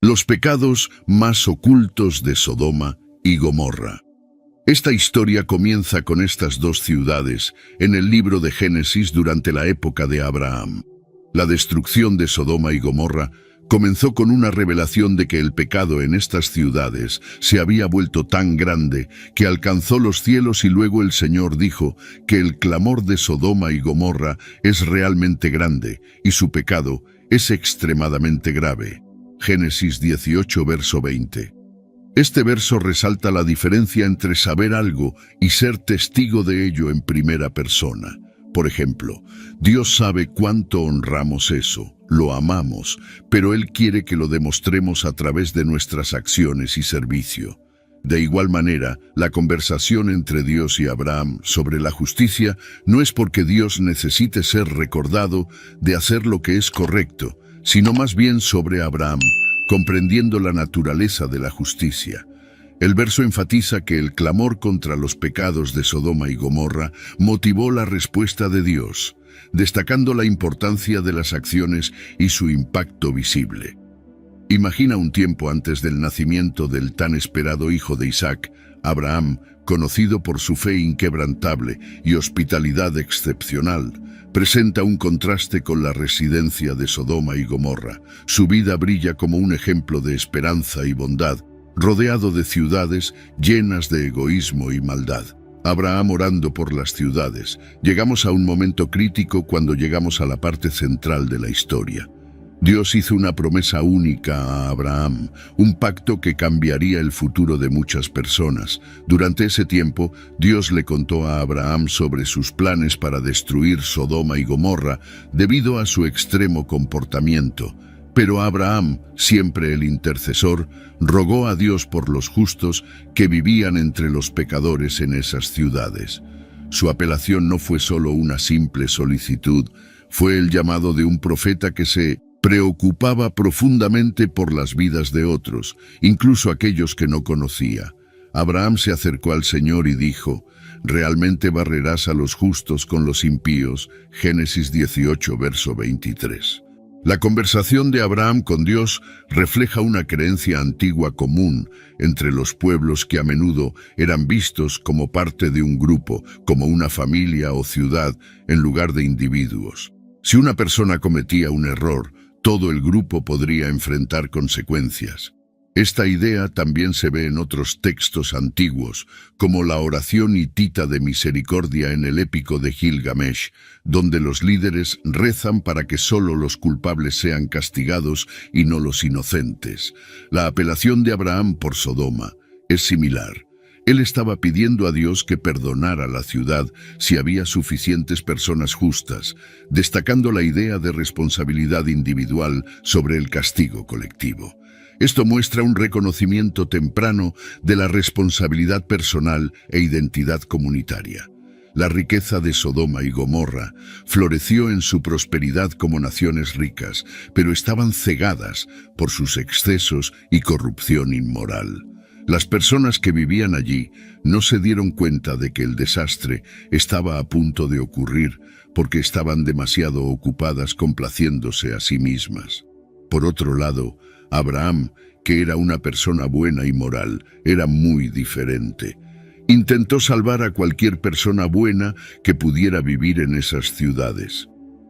Los pecados más ocultos de Sodoma y Gomorra. Esta historia comienza con estas dos ciudades en el libro de Génesis durante la época de Abraham. La destrucción de Sodoma y Gomorra comenzó con una revelación de que el pecado en estas ciudades se había vuelto tan grande que alcanzó los cielos, y luego el Señor dijo que el clamor de Sodoma y Gomorra es realmente grande y su pecado es extremadamente grave. Génesis 18, verso 20. Este verso resalta la diferencia entre saber algo y ser testigo de ello en primera persona. Por ejemplo, Dios sabe cuánto honramos eso, lo amamos, pero Él quiere que lo demostremos a través de nuestras acciones y servicio. De igual manera, la conversación entre Dios y Abraham sobre la justicia no es porque Dios necesite ser recordado de hacer lo que es correcto, sino más bien sobre Abraham, comprendiendo la naturaleza de la justicia. El verso enfatiza que el clamor contra los pecados de Sodoma y Gomorra motivó la respuesta de Dios, destacando la importancia de las acciones y su impacto visible. Imagina un tiempo antes del nacimiento del tan esperado hijo de Isaac, Abraham, conocido por su fe inquebrantable y hospitalidad excepcional, presenta un contraste con la residencia de Sodoma y Gomorra. Su vida brilla como un ejemplo de esperanza y bondad, rodeado de ciudades llenas de egoísmo y maldad. Abraham orando por las ciudades. Llegamos a un momento crítico cuando llegamos a la parte central de la historia. Dios hizo una promesa única a Abraham, un pacto que cambiaría el futuro de muchas personas. Durante ese tiempo, Dios le contó a Abraham sobre sus planes para destruir Sodoma y Gomorra debido a su extremo comportamiento. Pero Abraham, siempre el intercesor, rogó a Dios por los justos que vivían entre los pecadores en esas ciudades. Su apelación no fue solo una simple solicitud, fue el llamado de un profeta que se preocupaba profundamente por las vidas de otros, incluso aquellos que no conocía. Abraham se acercó al Señor y dijo: «¿Realmente barrerás a los justos con los impíos?» Génesis 18, verso 23. La conversación de Abraham con Dios refleja una creencia antigua común entre los pueblos que a menudo eran vistos como parte de un grupo, como una familia o ciudad, en lugar de individuos. Si una persona cometía un error, todo el grupo podría enfrentar consecuencias. Esta idea también se ve en otros textos antiguos, como la oración hitita de misericordia en el épico de Gilgamesh, donde los líderes rezan para que solo los culpables sean castigados y no los inocentes. La apelación de Abraham por Sodoma es similar. Él estaba pidiendo a Dios que perdonara la ciudad si había suficientes personas justas, destacando la idea de responsabilidad individual sobre el castigo colectivo. Esto muestra un reconocimiento temprano de la responsabilidad personal e identidad comunitaria. La riqueza de Sodoma y Gomorra floreció en su prosperidad como naciones ricas, pero estaban cegadas por sus excesos y corrupción inmoral. Las personas que vivían allí no se dieron cuenta de que el desastre estaba a punto de ocurrir porque estaban demasiado ocupadas complaciéndose a sí mismas. Por otro lado, Abraham, que era una persona buena y moral, era muy diferente. Intentó salvar a cualquier persona buena que pudiera vivir en esas ciudades.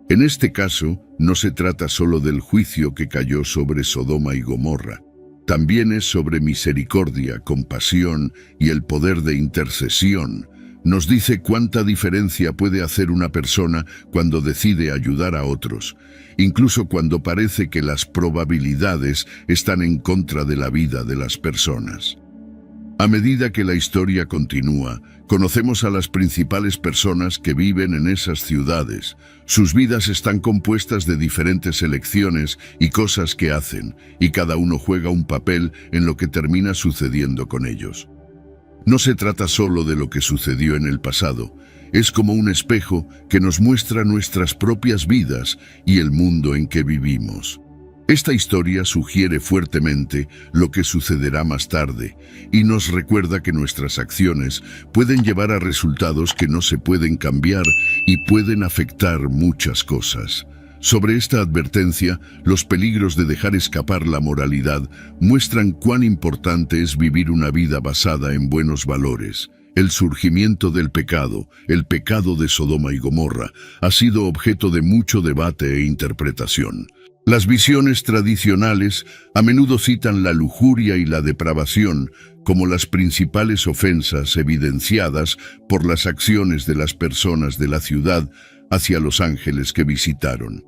En este caso, no se trata solo del juicio que cayó sobre Sodoma y Gomorra. También es sobre misericordia, compasión y el poder de intercesión. Nos dice cuánta diferencia puede hacer una persona cuando decide ayudar a otros, incluso cuando parece que las probabilidades están en contra de la vida de las personas. A medida que la historia continúa, conocemos a las principales personas que viven en esas ciudades. Sus vidas están compuestas de diferentes elecciones y cosas que hacen, y cada uno juega un papel en lo que termina sucediendo con ellos. No se trata solo de lo que sucedió en el pasado, es como un espejo que nos muestra nuestras propias vidas y el mundo en que vivimos. Esta historia sugiere fuertemente lo que sucederá más tarde y nos recuerda que nuestras acciones pueden llevar a resultados que no se pueden cambiar y pueden afectar muchas cosas. Sobre esta advertencia, los peligros de dejar escapar la moralidad muestran cuán importante es vivir una vida basada en buenos valores. El surgimiento del pecado, el pecado de Sodoma y Gomorra, ha sido objeto de mucho debate e interpretación. Las visiones tradicionales a menudo citan la lujuria y la depravación como las principales ofensas evidenciadas por las acciones de las personas de la ciudad hacia los ángeles que visitaron.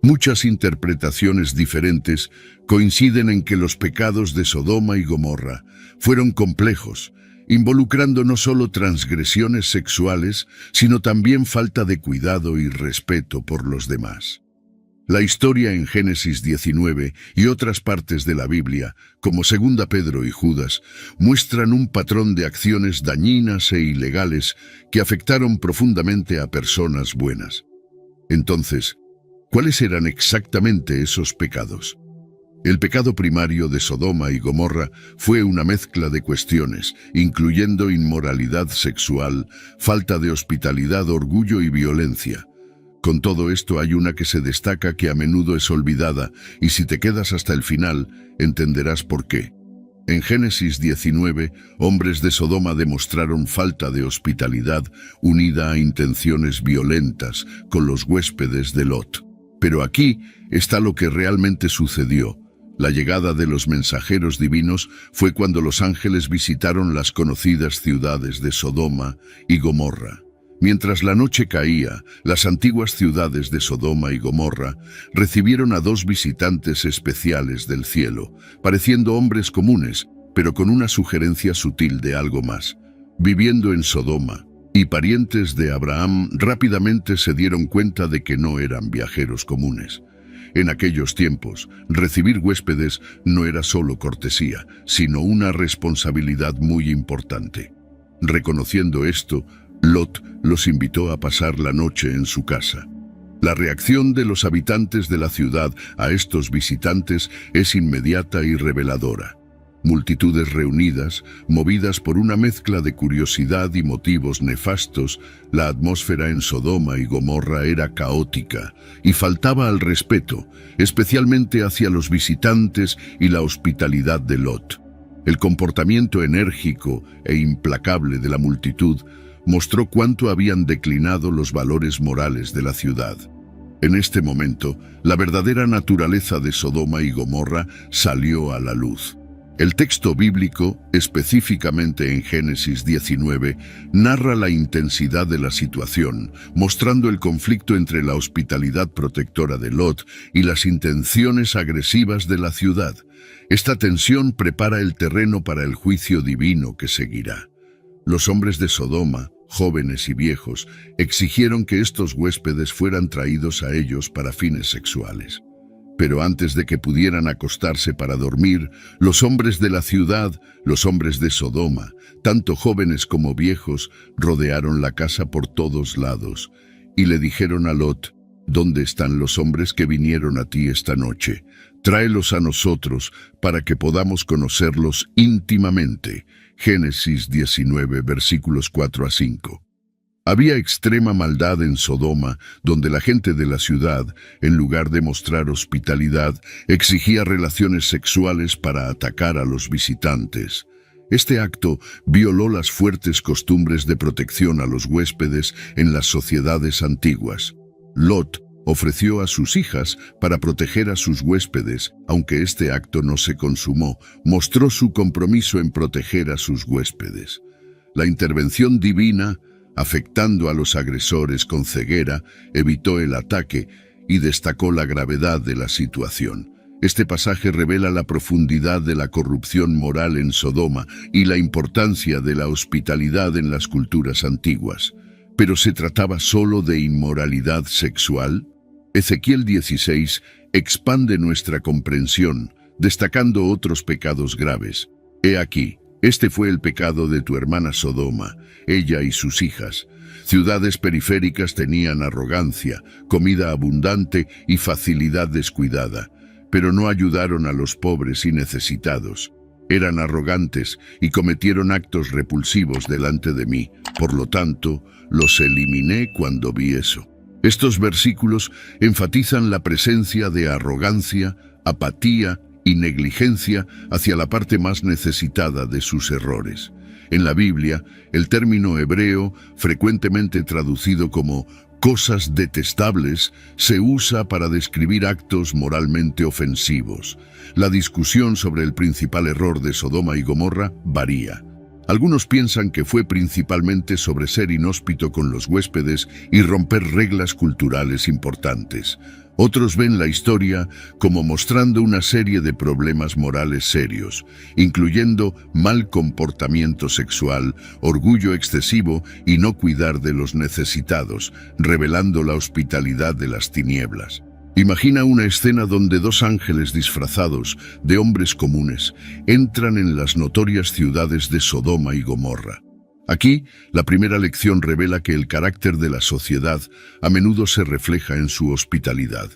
Muchas interpretaciones diferentes coinciden en que los pecados de Sodoma y Gomorra fueron complejos, involucrando no solo transgresiones sexuales, sino también falta de cuidado y respeto por los demás. La historia en Génesis 19 y otras partes de la Biblia, como 2 Pedro y Judas, muestran un patrón de acciones dañinas e ilegales que afectaron profundamente a personas buenas. Entonces, ¿cuáles eran exactamente esos pecados? El pecado primario de Sodoma y Gomorra fue una mezcla de cuestiones, incluyendo inmoralidad sexual, falta de hospitalidad, orgullo y violencia. Con todo esto hay una que se destaca que a menudo es olvidada, y si te quedas hasta el final, entenderás por qué. En Génesis 19, hombres de Sodoma demostraron falta de hospitalidad unida a intenciones violentas con los huéspedes de Lot. Pero aquí está lo que realmente sucedió. La llegada de los mensajeros divinos fue cuando los ángeles visitaron las conocidas ciudades de Sodoma y Gomorra. Mientras la noche caía, las antiguas ciudades de Sodoma y Gomorra recibieron a 2 visitantes especiales del cielo, pareciendo hombres comunes, pero con una sugerencia sutil de algo más. Viviendo en Sodoma, y parientes de Abraham rápidamente se dieron cuenta de que no eran viajeros comunes. En aquellos tiempos, recibir huéspedes no era solo cortesía, sino una responsabilidad muy importante. Reconociendo esto, Lot los invitó a pasar la noche en su casa. La reacción de los habitantes de la ciudad a estos visitantes es inmediata y reveladora. Multitudes reunidas, movidas por una mezcla de curiosidad y motivos nefastos, la atmósfera en Sodoma y Gomorra era caótica y faltaba al respeto, especialmente hacia los visitantes y la hospitalidad de Lot. El comportamiento enérgico e implacable de la multitud mostró cuánto habían declinado los valores morales de la ciudad. En este momento, la verdadera naturaleza de Sodoma y Gomorra salió a la luz. El texto bíblico, específicamente en Génesis 19, narra la intensidad de la situación, mostrando el conflicto entre la hospitalidad protectora de Lot y las intenciones agresivas de la ciudad. Esta tensión prepara el terreno para el juicio divino que seguirá. Los hombres de Sodoma, jóvenes y viejos, exigieron que estos huéspedes fueran traídos a ellos para fines sexuales. Pero antes de que pudieran acostarse para dormir, los hombres de la ciudad, los hombres de Sodoma, tanto jóvenes como viejos, rodearon la casa por todos lados, y le dijeron a Lot: «¿Dónde están los hombres que vinieron a ti esta noche? Tráelos a nosotros para que podamos conocerlos íntimamente». Génesis 19, versículos 4 a 5. Había extrema maldad en Sodoma, donde la gente de la ciudad, en lugar de mostrar hospitalidad, exigía relaciones sexuales para atacar a los visitantes. Este acto violó las fuertes costumbres de protección a los huéspedes en las sociedades antiguas. Lot ofreció a sus hijas para proteger a sus huéspedes, aunque este acto no se consumó, mostró su compromiso en proteger a sus huéspedes. La intervención divina, afectando a los agresores con ceguera, evitó el ataque y destacó la gravedad de la situación. Este pasaje revela la profundidad de la corrupción moral en Sodoma y la importancia de la hospitalidad en las culturas antiguas. ¿Pero se trataba solo de inmoralidad sexual? Ezequiel 16 expande nuestra comprensión, destacando otros pecados graves. He aquí, este fue el pecado de tu hermana Sodoma, ella y sus hijas. Ciudades periféricas tenían arrogancia, comida abundante y facilidad descuidada, pero no ayudaron a los pobres y necesitados. Eran arrogantes y cometieron actos repulsivos delante de mí, por lo tanto, los eliminé cuando vi eso. Estos versículos enfatizan la presencia de arrogancia, apatía y negligencia hacia la parte más necesitada de sus errores. En la Biblia, el término hebreo, frecuentemente traducido como cosas detestables, se usa para describir actos moralmente ofensivos. La discusión sobre el principal error de Sodoma y Gomorra varía. Algunos piensan que fue principalmente sobre ser inhóspito con los huéspedes y romper reglas culturales importantes. Otros ven la historia como mostrando una serie de problemas morales serios, incluyendo mal comportamiento sexual, orgullo excesivo y no cuidar de los necesitados, revelando la hospitalidad de las tinieblas. Imagina una escena donde dos ángeles disfrazados de hombres comunes entran en las notorias ciudades de Sodoma y Gomorra. Aquí, la primera lección revela que el carácter de la sociedad a menudo se refleja en su hospitalidad.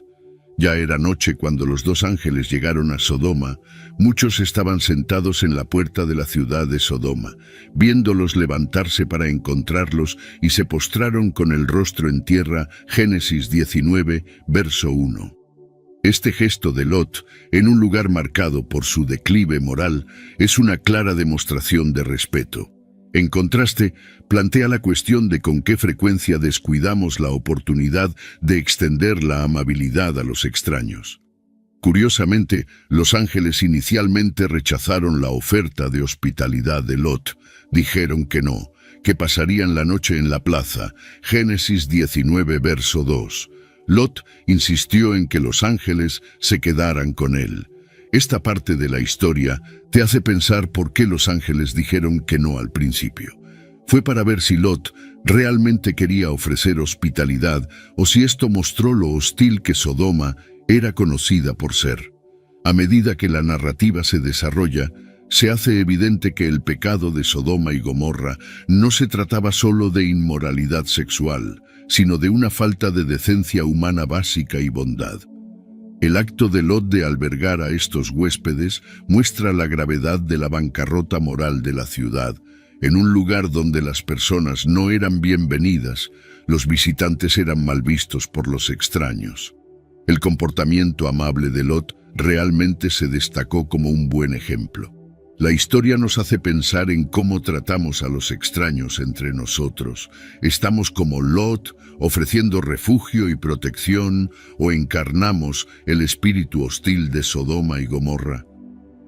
Ya era noche cuando los dos ángeles llegaron a Sodoma. Muchos estaban sentados en la puerta de la ciudad de Sodoma, viéndolos levantarse para encontrarlos, y se postraron con el rostro en tierra. Génesis 19, verso 1. Este gesto de Lot, en un lugar marcado por su declive moral, es una clara demostración de respeto. En contraste, plantea la cuestión de con qué frecuencia descuidamos la oportunidad de extender la amabilidad a los extraños. Curiosamente, los ángeles inicialmente rechazaron la oferta de hospitalidad de Lot. Dijeron que no, que pasarían la noche en la plaza. Génesis 19, verso 2. Lot insistió en que los ángeles se quedaran con él. Esta parte de la historia te hace pensar por qué los ángeles dijeron que no al principio. Fue para ver si Lot realmente quería ofrecer hospitalidad o si esto mostró lo hostil que Sodoma era conocida por ser. A medida que la narrativa se desarrolla, se hace evidente que el pecado de Sodoma y Gomorra no se trataba solo de inmoralidad sexual, sino de una falta de decencia humana básica y bondad. El acto de Lot de albergar a estos huéspedes muestra la gravedad de la bancarrota moral de la ciudad. En un lugar donde las personas no eran bienvenidas, los visitantes eran mal vistos por los extraños. El comportamiento amable de Lot realmente se destacó como un buen ejemplo. La historia nos hace pensar en cómo tratamos a los extraños entre nosotros. ¿Estamos como Lot, ofreciendo refugio y protección, o encarnamos el espíritu hostil de Sodoma y Gomorra?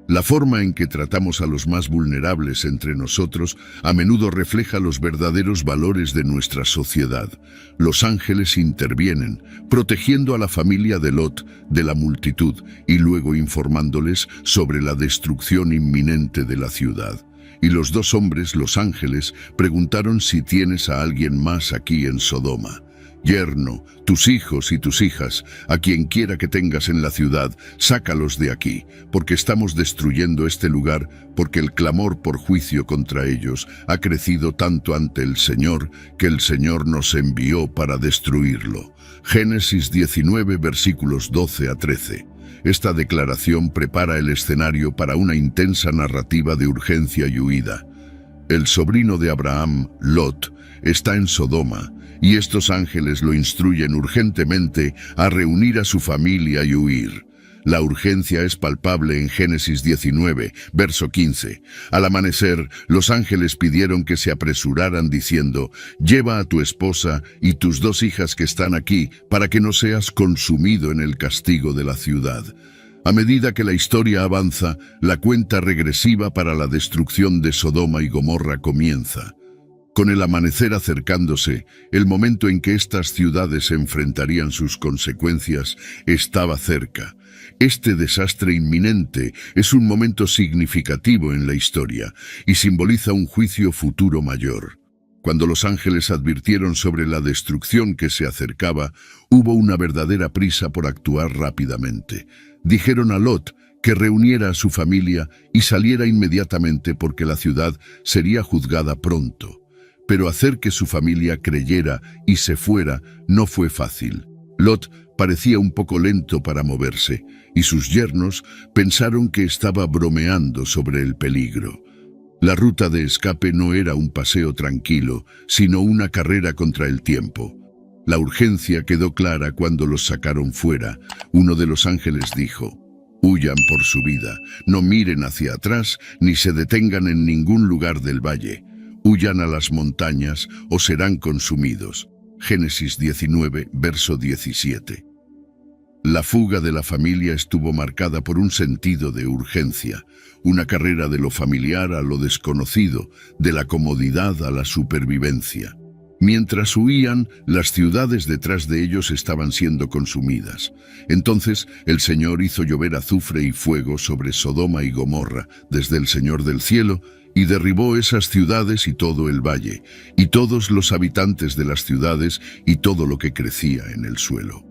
La forma en que tratamos a los más vulnerables entre nosotros a menudo refleja los verdaderos valores de nuestra sociedad. Los ángeles intervienen, protegiendo a la familia de Lot de la multitud y luego informándoles sobre la destrucción inminente de la ciudad. Y los dos hombres, los ángeles, preguntaron si tienes a alguien más aquí en Sodoma. Yerno, tus hijos y tus hijas, a quien quiera que tengas en la ciudad, sácalos de aquí, porque estamos destruyendo este lugar, porque el clamor por juicio contra ellos ha crecido tanto ante el Señor, que el Señor nos envió para destruirlo. Génesis 19, versículos 12 a 13. Esta declaración prepara el escenario para una intensa narrativa de urgencia y huida. El sobrino de Abraham, Lot, está en Sodoma, y estos ángeles lo instruyen urgentemente a reunir a su familia y huir. La urgencia es palpable en Génesis 19, verso 15. Al amanecer, los ángeles pidieron que se apresuraran diciendo: «Lleva a tu esposa y tus dos hijas que están aquí, para que no seas consumido en el castigo de la ciudad». A medida que la historia avanza, la cuenta regresiva para la destrucción de Sodoma y Gomorra comienza. Con el amanecer acercándose, el momento en que estas ciudades enfrentarían sus consecuencias estaba cerca. Este desastre inminente es un momento significativo en la historia y simboliza un juicio futuro mayor. Cuando los ángeles advirtieron sobre la destrucción que se acercaba, hubo una verdadera prisa por actuar rápidamente. Dijeron a Lot que reuniera a su familia y saliera inmediatamente porque la ciudad sería juzgada pronto. Pero hacer que su familia creyera y se fuera no fue fácil. Lot parecía un poco lento para moverse, y sus yernos pensaron que estaba bromeando sobre el peligro. La ruta de escape no era un paseo tranquilo, sino una carrera contra el tiempo. La urgencia quedó clara cuando los sacaron fuera. Uno de los ángeles dijo: «Huyan por su vida, no miren hacia atrás ni se detengan en ningún lugar del valle. Huyan a las montañas o serán consumidos». Génesis 19, verso 17. La fuga de la familia estuvo marcada por un sentido de urgencia, una carrera de lo familiar a lo desconocido, de la comodidad a la supervivencia. Mientras huían, las ciudades detrás de ellos estaban siendo consumidas. Entonces el Señor hizo llover azufre y fuego sobre Sodoma y Gomorra desde el Señor del cielo, y derribó esas ciudades y todo el valle, y todos los habitantes de las ciudades y todo lo que crecía en el suelo.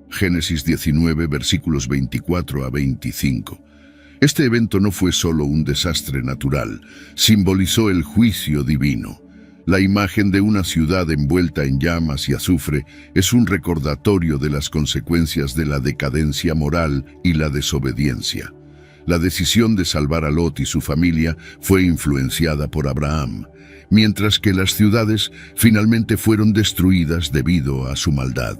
Génesis 19, versículos 24 a 25. Este evento no fue solo un desastre natural, simbolizó el juicio divino. La imagen de una ciudad envuelta en llamas y azufre es un recordatorio de las consecuencias de la decadencia moral y la desobediencia. La decisión de salvar a Lot y su familia fue influenciada por Abraham, mientras que las ciudades finalmente fueron destruidas debido a su maldad.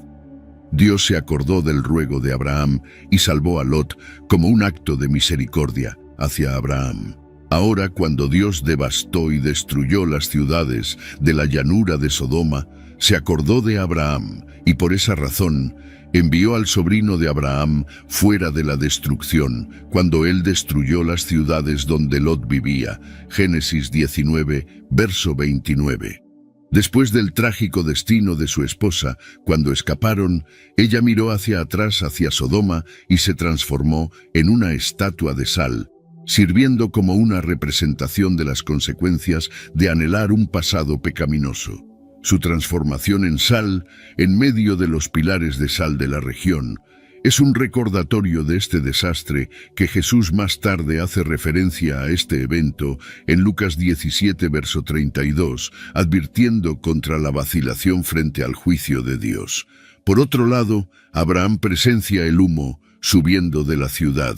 Dios se acordó del ruego de Abraham y salvó a Lot como un acto de misericordia hacia Abraham. Ahora, cuando Dios devastó y destruyó las ciudades de la llanura de Sodoma, se acordó de Abraham y por esa razón envió al sobrino de Abraham fuera de la destrucción, cuando él destruyó las ciudades donde Lot vivía. Génesis 19, verso 29. Después del trágico destino de su esposa, cuando escaparon, ella miró hacia atrás hacia Sodoma y se transformó en una estatua de sal, sirviendo como una representación de las consecuencias de anhelar un pasado pecaminoso. Su transformación en sal, en medio de los pilares de sal de la región, es un recordatorio de este desastre que Jesús más tarde hace referencia a este evento en Lucas 17, verso 32, advirtiendo contra la vacilación frente al juicio de Dios. Por otro lado, Abraham presencia el humo subiendo de la ciudad,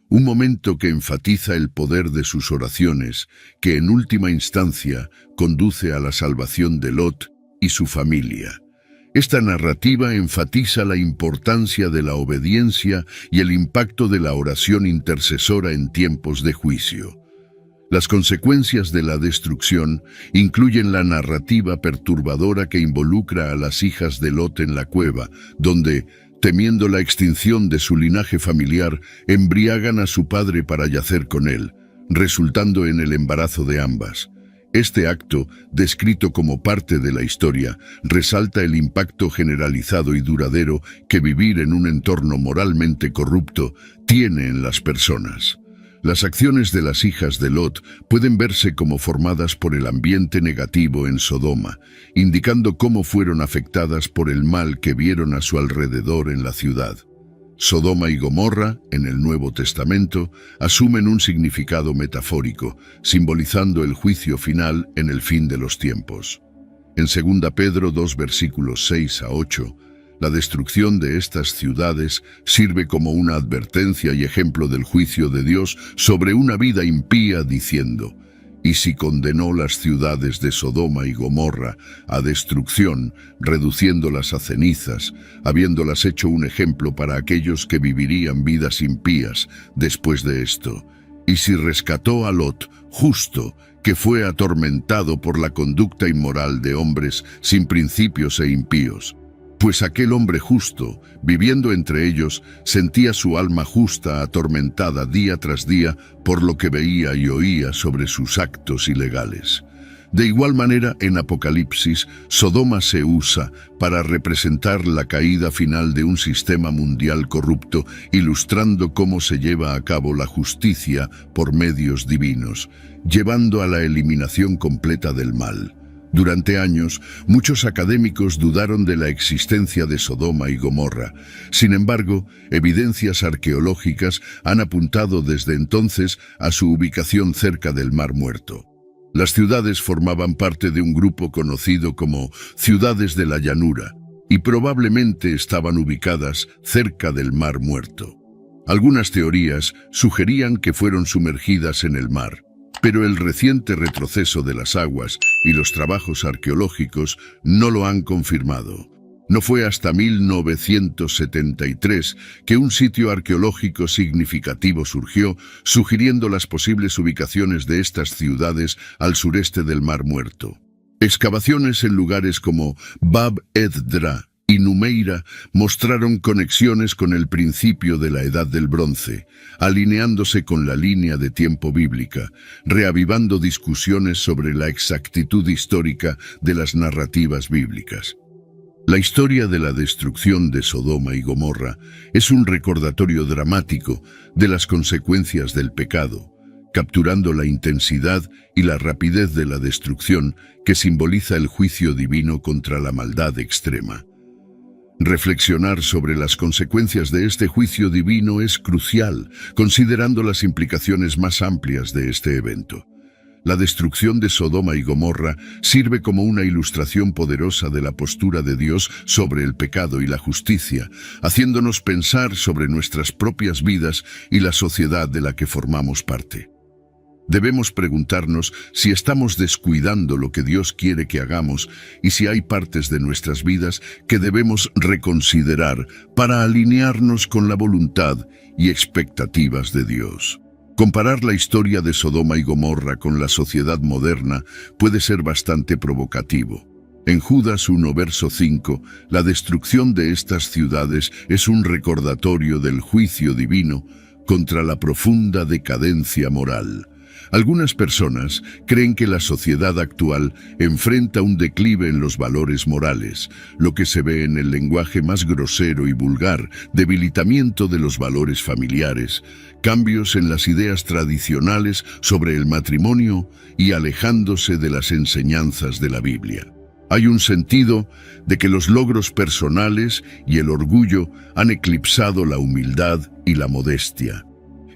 un momento que enfatiza el poder de sus oraciones, que en última instancia conduce a la salvación de Lot y su familia. Esta narrativa enfatiza la importancia de la obediencia y el impacto de la oración intercesora en tiempos de juicio. Las consecuencias de la destrucción incluyen la narrativa perturbadora que involucra a las hijas de Lot en la cueva, donde, temiendo la extinción de su linaje familiar, embriagan a su padre para yacer con él, resultando en el embarazo de ambas. Este acto, descrito como parte de la historia, resalta el impacto generalizado y duradero que vivir en un entorno moralmente corrupto tiene en las personas. Las acciones de las hijas de Lot pueden verse como formadas por el ambiente negativo en Sodoma, indicando cómo fueron afectadas por el mal que vieron a su alrededor en la ciudad. Sodoma y Gomorra, en el Nuevo Testamento, asumen un significado metafórico, simbolizando el juicio final en el fin de los tiempos. En 2 Pedro 2, versículos 6 a 8, la destrucción de estas ciudades sirve como una advertencia y ejemplo del juicio de Dios sobre una vida impía, diciendo: «Y si condenó las ciudades de Sodoma y Gomorra a destrucción, reduciéndolas a cenizas, habiéndolas hecho un ejemplo para aquellos que vivirían vidas impías después de esto. Y si rescató a Lot, justo, que fue atormentado por la conducta inmoral de hombres sin principios e impíos. Pues aquel hombre justo, viviendo entre ellos, sentía su alma justa atormentada día tras día por lo que veía y oía sobre sus actos ilegales». De igual manera, en Apocalipsis, Sodoma se usa para representar la caída final de un sistema mundial corrupto, ilustrando cómo se lleva a cabo la justicia por medios divinos, llevando a la eliminación completa del mal. Durante años, muchos académicos dudaron de la existencia de Sodoma y Gomorra. Sin embargo, evidencias arqueológicas han apuntado desde entonces a su ubicación cerca del Mar Muerto. Las ciudades formaban parte de un grupo conocido como Ciudades de la Llanura y probablemente estaban ubicadas cerca del Mar Muerto. Algunas teorías sugerían que fueron sumergidas en el mar, pero el reciente retroceso de las aguas y los trabajos arqueológicos no lo han confirmado. No fue hasta 1973 que un sitio arqueológico significativo surgió, sugiriendo las posibles ubicaciones de estas ciudades al sureste del Mar Muerto. Excavaciones en lugares como Bab Edra y Numeira mostraron conexiones con el principio de la Edad del Bronce, alineándose con la línea de tiempo bíblica, reavivando discusiones sobre la exactitud histórica de las narrativas bíblicas. La historia de la destrucción de Sodoma y Gomorra es un recordatorio dramático de las consecuencias del pecado, capturando la intensidad y la rapidez de la destrucción que simboliza el juicio divino contra la maldad extrema. Reflexionar sobre las consecuencias de este juicio divino es crucial, considerando las implicaciones más amplias de este evento. La destrucción de Sodoma y Gomorra sirve como una ilustración poderosa de la postura de Dios sobre el pecado y la justicia, haciéndonos pensar sobre nuestras propias vidas y la sociedad de la que formamos parte. Debemos preguntarnos si estamos descuidando lo que Dios quiere que hagamos y si hay partes de nuestras vidas que debemos reconsiderar para alinearnos con la voluntad y expectativas de Dios. Comparar la historia de Sodoma y Gomorra con la sociedad moderna puede ser bastante provocativo. En Judas 1, verso 5, la destrucción de estas ciudades es un recordatorio del juicio divino contra la profunda decadencia moral. Algunas personas creen que la sociedad actual enfrenta un declive en los valores morales, lo que se ve en el lenguaje más grosero y vulgar, debilitamiento de los valores familiares, cambios en las ideas tradicionales sobre el matrimonio y alejándose de las enseñanzas de la Biblia. Hay un sentido de que los logros personales y el orgullo han eclipsado la humildad y la modestia.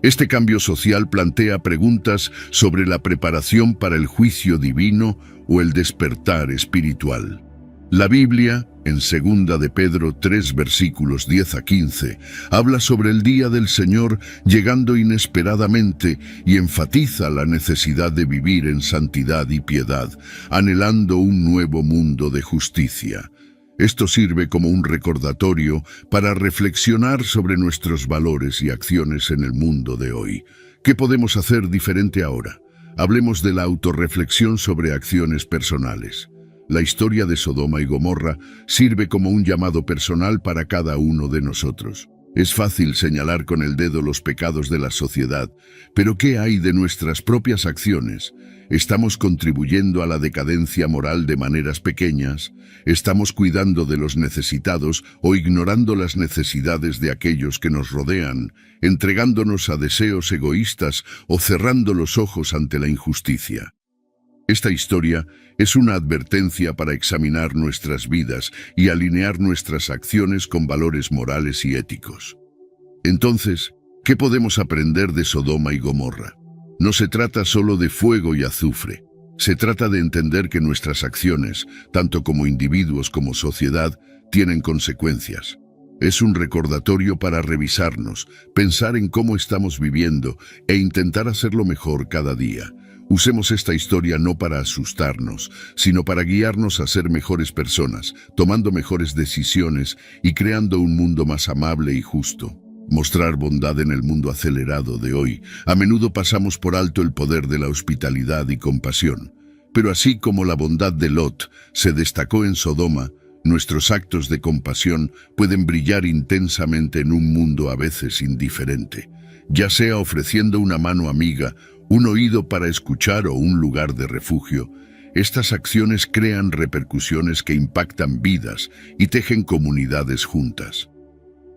Este cambio social plantea preguntas sobre la preparación para el juicio divino o el despertar espiritual. La Biblia, en 2 de Pedro 3, versículos 10 a 15, habla sobre el día del Señor llegando inesperadamente y enfatiza la necesidad de vivir en santidad y piedad, anhelando un nuevo mundo de justicia. Esto sirve como un recordatorio para reflexionar sobre nuestros valores y acciones en el mundo de hoy. ¿Qué podemos hacer diferente ahora? Hablemos de la autorreflexión sobre acciones personales. La historia de Sodoma y Gomorra sirve como un llamado personal para cada uno de nosotros. Es fácil señalar con el dedo los pecados de la sociedad, pero ¿qué hay de nuestras propias acciones? ¿Estamos contribuyendo a la decadencia moral de maneras pequeñas? ¿Estamos cuidando de los necesitados o ignorando las necesidades de aquellos que nos rodean, entregándonos a deseos egoístas o cerrando los ojos ante la injusticia? Esta historia es una advertencia para examinar nuestras vidas y alinear nuestras acciones con valores morales y éticos. Entonces, ¿qué podemos aprender de Sodoma y Gomorra? No se trata solo de fuego y azufre. Se trata de entender que nuestras acciones, tanto como individuos como sociedad, tienen consecuencias. Es un recordatorio para revisarnos, pensar en cómo estamos viviendo e intentar hacerlo mejor cada día. Usemos esta historia no para asustarnos, sino para guiarnos a ser mejores personas, tomando mejores decisiones y creando un mundo más amable y justo. Mostrar bondad en el mundo acelerado de hoy. A menudo pasamos por alto el poder de la hospitalidad y compasión. Pero así como la bondad de Lot se destacó en Sodoma, nuestros actos de compasión pueden brillar intensamente en un mundo a veces indiferente, ya sea ofreciendo una mano amiga, un oído para escuchar o un lugar de refugio. Estas acciones crean repercusiones que impactan vidas y tejen comunidades juntas.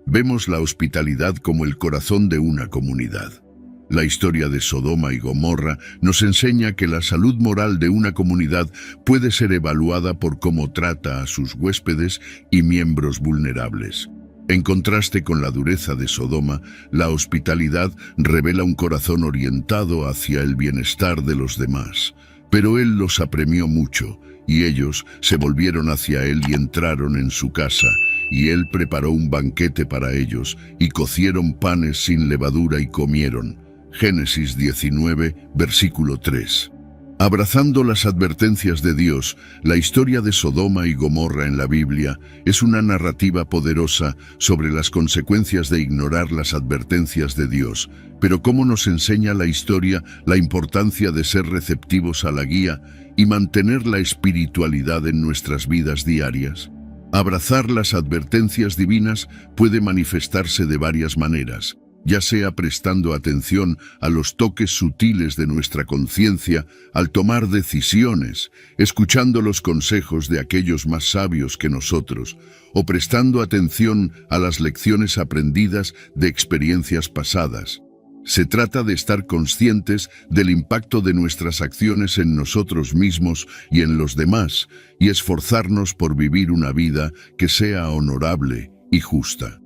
Vemos la hospitalidad como el corazón de una comunidad. La historia de Sodoma y Gomorra nos enseña que la salud moral de una comunidad puede ser evaluada por cómo trata a sus huéspedes y miembros vulnerables. En contraste con la dureza de Sodoma, la hospitalidad revela un corazón orientado hacia el bienestar de los demás. Pero él los apremió mucho, y ellos se volvieron hacia él y entraron en su casa, y él preparó un banquete para ellos, y cocieron panes sin levadura y comieron. Génesis 19, versículo 3. Abrazando las advertencias de Dios, la historia de Sodoma y Gomorra en la Biblia es una narrativa poderosa sobre las consecuencias de ignorar las advertencias de Dios. Pero ¿cómo nos enseña la historia la importancia de ser receptivos a la guía y mantener la espiritualidad en nuestras vidas diarias? Abrazar las advertencias divinas puede manifestarse de varias maneras, ya sea prestando atención a los toques sutiles de nuestra conciencia al tomar decisiones, escuchando los consejos de aquellos más sabios que nosotros, o prestando atención a las lecciones aprendidas de experiencias pasadas. Se trata de estar conscientes del impacto de nuestras acciones en nosotros mismos y en los demás, y esforzarnos por vivir una vida que sea honorable y justa.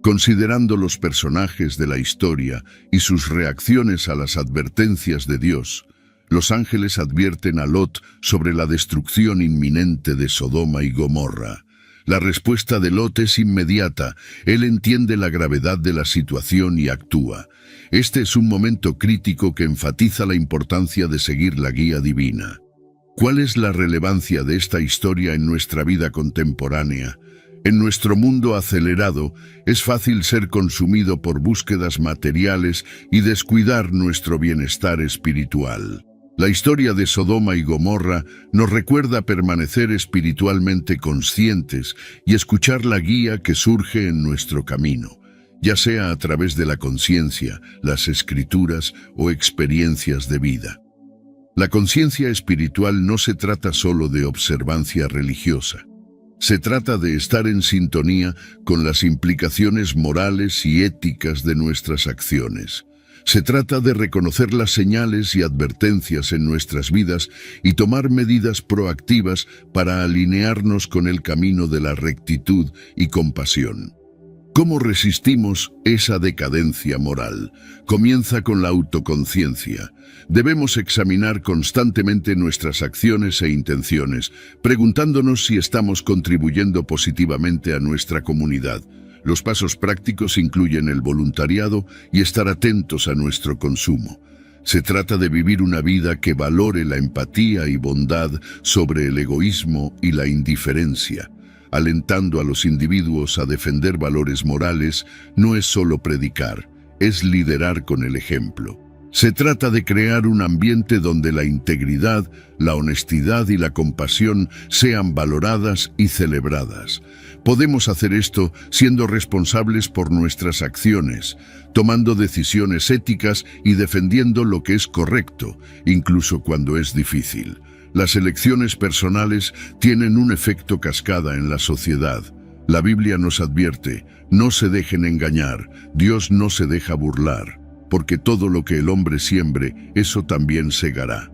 Considerando los personajes de la historia y sus reacciones a las advertencias de Dios, los ángeles advierten a Lot sobre la destrucción inminente de Sodoma y Gomorra. La respuesta de Lot es inmediata. Él entiende la gravedad de la situación y actúa. Este es un momento crítico que enfatiza la importancia de seguir la guía divina. ¿Cuál es la relevancia de esta historia en nuestra vida contemporánea? En nuestro mundo acelerado, es fácil ser consumido por búsquedas materiales y descuidar nuestro bienestar espiritual. La historia de Sodoma y Gomorra nos recuerda permanecer espiritualmente conscientes y escuchar la guía que surge en nuestro camino, ya sea a través de la conciencia, las escrituras o experiencias de vida. La conciencia espiritual no se trata solo de observancia religiosa. Se trata de estar en sintonía con las implicaciones morales y éticas de nuestras acciones. Se trata de reconocer las señales y advertencias en nuestras vidas y tomar medidas proactivas para alinearnos con el camino de la rectitud y compasión. ¿Cómo resistimos esa decadencia moral? Comienza con la autoconciencia. Debemos examinar constantemente nuestras acciones e intenciones, preguntándonos si estamos contribuyendo positivamente a nuestra comunidad. Los pasos prácticos incluyen el voluntariado y estar atentos a nuestro consumo. Se trata de vivir una vida que valore la empatía y bondad sobre el egoísmo y la indiferencia. Alentando a los individuos a defender valores morales no es solo predicar, es liderar con el ejemplo. Se trata de crear un ambiente donde la integridad, la honestidad y la compasión sean valoradas y celebradas. Podemos hacer esto siendo responsables por nuestras acciones, tomando decisiones éticas y defendiendo lo que es correcto, incluso cuando es difícil. Las elecciones personales tienen un efecto cascada en la sociedad. La Biblia nos advierte, no se dejen engañar, Dios no se deja burlar, porque todo lo que el hombre siembre, eso también segará.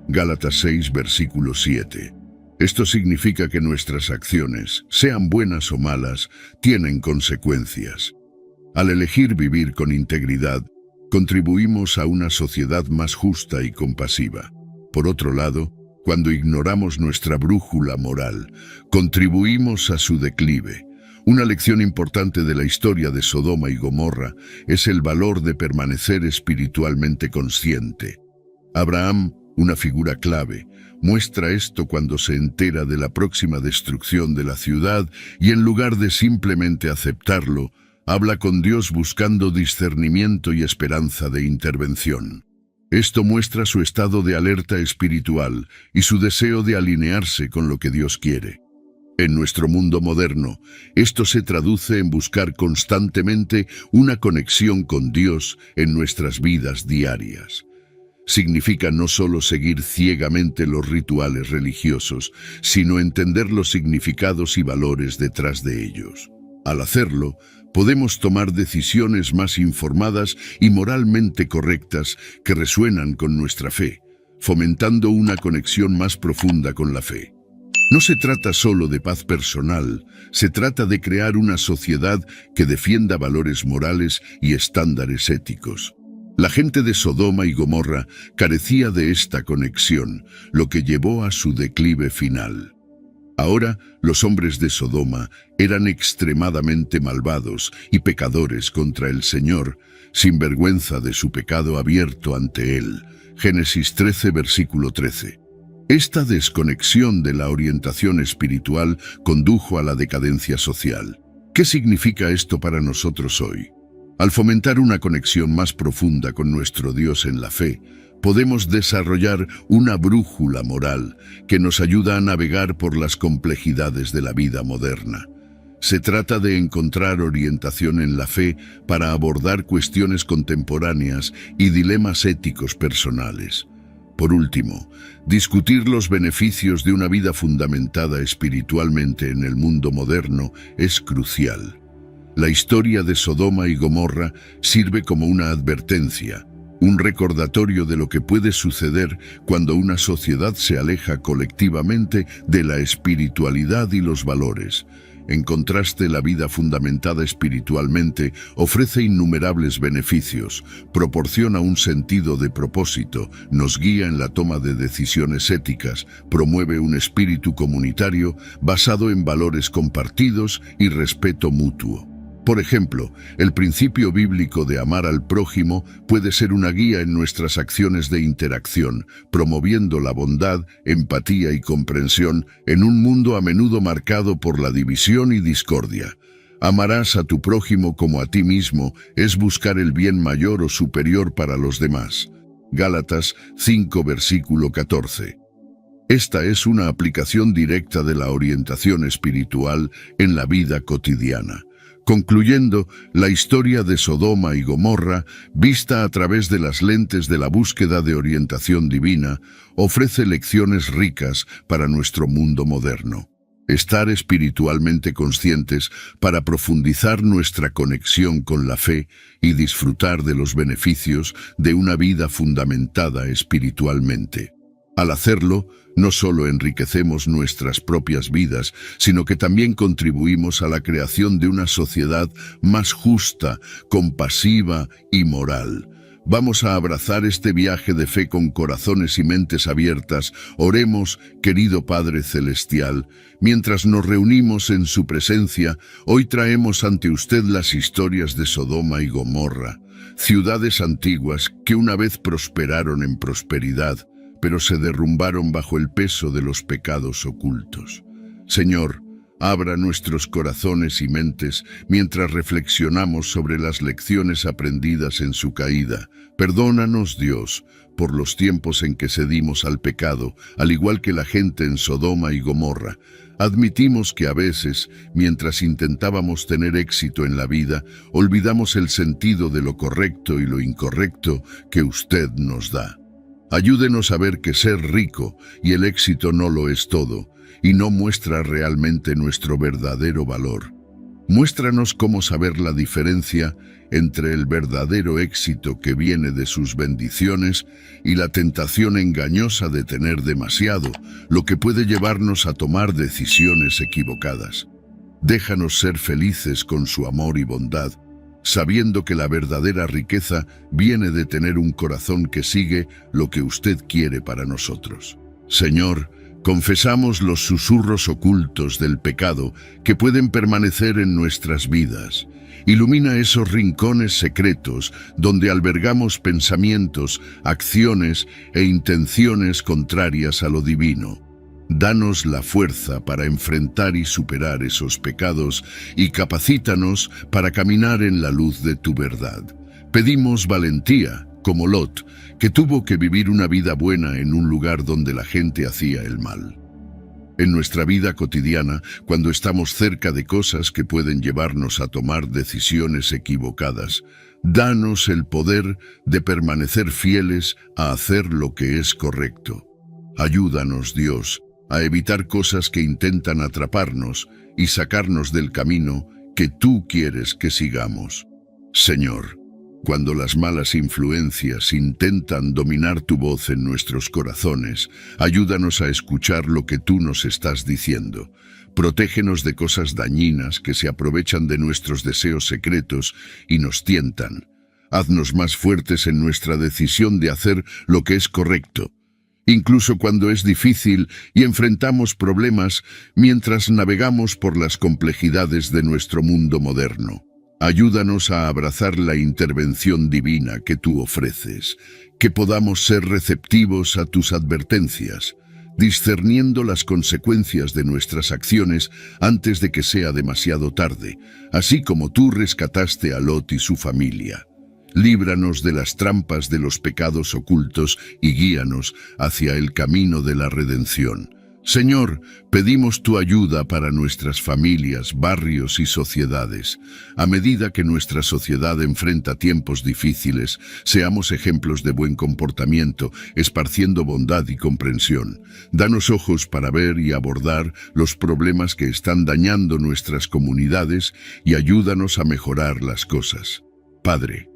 Gálatas 6, versículo 7. Esto significa que nuestras acciones, sean buenas o malas, tienen consecuencias. Al elegir vivir con integridad, contribuimos a una sociedad más justa y compasiva. Por otro lado, cuando ignoramos nuestra brújula moral, contribuimos a su declive. Una lección importante de la historia de Sodoma y Gomorra es el valor de permanecer espiritualmente consciente. Abraham, una figura clave, muestra esto cuando se entera de la próxima destrucción de la ciudad y en lugar de simplemente aceptarlo, habla con Dios buscando discernimiento y esperanza de intervención. Esto muestra su estado de alerta espiritual y su deseo de alinearse con lo que Dios quiere. En nuestro mundo moderno, esto se traduce en buscar constantemente una conexión con Dios en nuestras vidas diarias. Significa no solo seguir ciegamente los rituales religiosos, sino entender los significados y valores detrás de ellos. Al hacerlo, podemos tomar decisiones más informadas y moralmente correctas que resuenan con nuestra fe, fomentando una conexión más profunda con la fe. No se trata solo de paz personal, se trata de crear una sociedad que defienda valores morales y estándares éticos. La gente de Sodoma y Gomorra carecía de esta conexión, lo que llevó a su declive final. Ahora, los hombres de Sodoma eran extremadamente malvados y pecadores contra el Señor, sin vergüenza de su pecado abierto ante Él. Génesis 13, versículo 13. Esta desconexión de la orientación espiritual condujo a la decadencia social. ¿Qué significa esto para nosotros hoy? Al fomentar una conexión más profunda con nuestro Dios en la fe, podemos desarrollar una brújula moral que nos ayuda a navegar por las complejidades de la vida moderna. Se trata de encontrar orientación en la fe para abordar cuestiones contemporáneas y dilemas éticos personales. Por último, discutir los beneficios de una vida fundamentada espiritualmente en el mundo moderno es crucial. La historia de Sodoma y Gomorra sirve como una advertencia, un recordatorio de lo que puede suceder cuando una sociedad se aleja colectivamente de la espiritualidad y los valores. En contraste, la vida fundamentada espiritualmente ofrece innumerables beneficios, proporciona un sentido de propósito, nos guía en la toma de decisiones éticas, promueve un espíritu comunitario basado en valores compartidos y respeto mutuo. Por ejemplo, el principio bíblico de amar al prójimo puede ser una guía en nuestras acciones de interacción, promoviendo la bondad, empatía y comprensión en un mundo a menudo marcado por la división y discordia. Amarás a tu prójimo como a ti mismo es buscar el bien mayor o superior para los demás. Gálatas 5, versículo 14. Esta es una aplicación directa de la orientación espiritual en la vida cotidiana. Concluyendo, la historia de Sodoma y Gomorra, vista a través de las lentes de la búsqueda de orientación divina, ofrece lecciones ricas para nuestro mundo moderno. Estar espiritualmente conscientes para profundizar nuestra conexión con la fe y disfrutar de los beneficios de una vida fundamentada espiritualmente. Al hacerlo, no solo enriquecemos nuestras propias vidas, sino que también contribuimos a la creación de una sociedad más justa, compasiva y moral. Vamos a abrazar este viaje de fe con corazones y mentes abiertas. Oremos, querido Padre Celestial, mientras nos reunimos en su presencia, hoy traemos ante usted las historias de Sodoma y Gomorra, ciudades antiguas que una vez prosperaron en prosperidad, pero se derrumbaron bajo el peso de los pecados ocultos. Señor, abra nuestros corazones y mentes mientras reflexionamos sobre las lecciones aprendidas en su caída. Perdónanos, Dios, por los tiempos en que cedimos al pecado, al igual que la gente en Sodoma y Gomorra. Admitimos que a veces, mientras intentábamos tener éxito en la vida, olvidamos el sentido de lo correcto y lo incorrecto que usted nos da. Ayúdenos a ver que ser rico y el éxito no lo es todo, y no muestra realmente nuestro verdadero valor. Muéstranos cómo saber la diferencia entre el verdadero éxito que viene de sus bendiciones y la tentación engañosa de tener demasiado, lo que puede llevarnos a tomar decisiones equivocadas. Déjanos ser felices con su amor y bondad, sabiendo que la verdadera riqueza viene de tener un corazón que sigue lo que usted quiere para nosotros. Señor, confesamos los susurros ocultos del pecado que pueden permanecer en nuestras vidas. Ilumina esos rincones secretos donde albergamos pensamientos, acciones e intenciones contrarias a lo divino. Danos la fuerza para enfrentar y superar esos pecados y capacítanos para caminar en la luz de tu verdad. Pedimos valentía, como Lot, que tuvo que vivir una vida buena en un lugar donde la gente hacía el mal. En nuestra vida cotidiana, cuando estamos cerca de cosas que pueden llevarnos a tomar decisiones equivocadas, danos el poder de permanecer fieles a hacer lo que es correcto. Ayúdanos, Dios, a evitar cosas que intentan atraparnos y sacarnos del camino que tú quieres que sigamos. Señor, cuando las malas influencias intentan dominar tu voz en nuestros corazones, ayúdanos a escuchar lo que tú nos estás diciendo. Protégenos de cosas dañinas que se aprovechan de nuestros deseos secretos y nos tientan. Haznos más fuertes en nuestra decisión de hacer lo que es correcto, incluso cuando es difícil y enfrentamos problemas mientras navegamos por las complejidades de nuestro mundo moderno. Ayúdanos a abrazar la intervención divina que tú ofreces, que podamos ser receptivos a tus advertencias, discerniendo las consecuencias de nuestras acciones antes de que sea demasiado tarde, así como tú rescataste a Lot y su familia. Líbranos de las trampas de los pecados ocultos y guíanos hacia el camino de la redención. Señor, pedimos tu ayuda para nuestras familias, barrios y sociedades. A medida que nuestra sociedad enfrenta tiempos difíciles, seamos ejemplos de buen comportamiento, esparciendo bondad y comprensión. Danos ojos para ver y abordar los problemas que están dañando nuestras comunidades y ayúdanos a mejorar las cosas. Padre,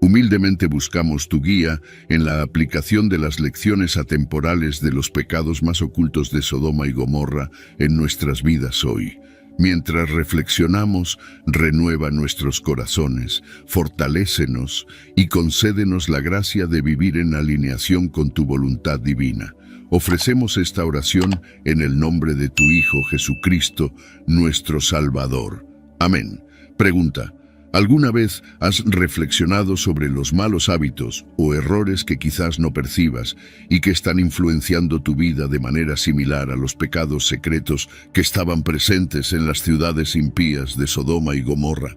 humildemente buscamos tu guía en la aplicación de las lecciones atemporales de los pecados más ocultos de Sodoma y Gomorra en nuestras vidas hoy. Mientras reflexionamos, renueva nuestros corazones, fortalécenos y concédenos la gracia de vivir en alineación con tu voluntad divina. Ofrecemos esta oración en el nombre de tu Hijo Jesucristo, nuestro Salvador. Amén. Pregunta: ¿alguna vez has reflexionado sobre los malos hábitos o errores que quizás no percibas y que están influenciando tu vida de manera similar a los pecados secretos que estaban presentes en las ciudades impías de Sodoma y Gomorra?